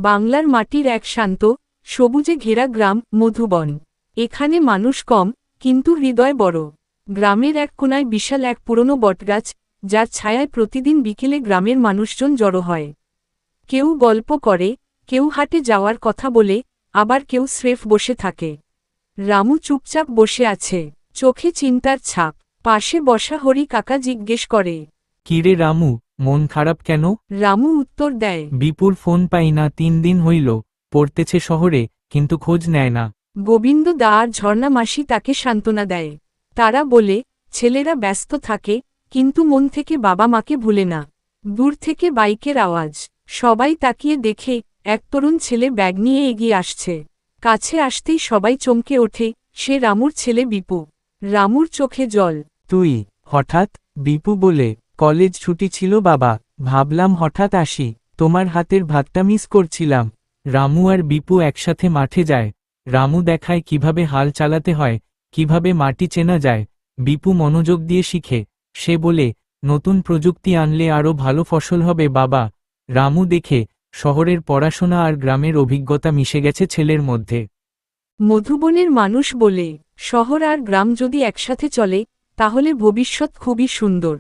বাংলার মাটির এক শান্ত সবুজে ঘেরা গ্রাম মধুবন। এখানে মানুষ কম, কিন্তু হৃদয় বড়। গ্রামের এক কোণায় বিশাল এক পুরনো বটগাছ, যার ছায়ায় প্রতিদিন বিকেলে গ্রামের মানুষজন জড়ো হয়। কেউ গল্প করে, কেউ হাটে যাওয়ার কথা বলে, আবার কেউ স্রেফ বসে থাকে। রামু চুপচাপ বসে আছে, চোখে চিন্তার ছাপ। পাশে বসা হরি কাকা জিজ্ঞেস করে, কিরে রামু, মন খারাপ কেন? রামু উত্তর দেয়, বিপুর ফোন পাই না, 3 দিন হইল, পড়তেছে শহরে, কিন্তু খোঁজ নেয় না। গোবিন্দ দা আর ঝর্ণা মাসি তাকে সান্ত্বনা দেয়। তারা বলে, ছেলেরা ব্যস্ত থাকে, কিন্তু মন থেকে বাবা মাকে ভুলে না। দূর থেকে বাইকের আওয়াজ, সবাই তাকিয়ে দেখে, এক তরুণ ছেলে ব্যাগ নিয়ে এগিয়ে আসছে। কাছে আসতেই সবাই চমকে ওঠে, সে রামুর ছেলে বিপু। রামুর চোখে জল। তুই হঠাৎ? বিপু বলে, কলেজ ছুটি ছিল বাবা, ভাবলাম হঠাৎ আসি, তোমার হাতের ভাতটা মিস করছিলাম। রামু আর বিপু একসাথে মাঠে যায়। রামু দেখায় কিভাবে হাল চালাতে হয়, কিভাবে মাটি চেনা যায়। বিপু মনোযোগ দিয়ে শিখে। সে বলে, নতুন প্রযুক্তি আনলে আরও ভালো ফসল হবে বাবা। রামু দেখে, শহরের পড়াশোনা আর গ্রামের অভিজ্ঞতা মিশে গেছে ছেলের মধ্যে। মধুবনের মানুষ বলে, শহর আর গ্রাম যদি একসাথে চলে, তাহলে ভবিষ্যৎ খুবই সুন্দর।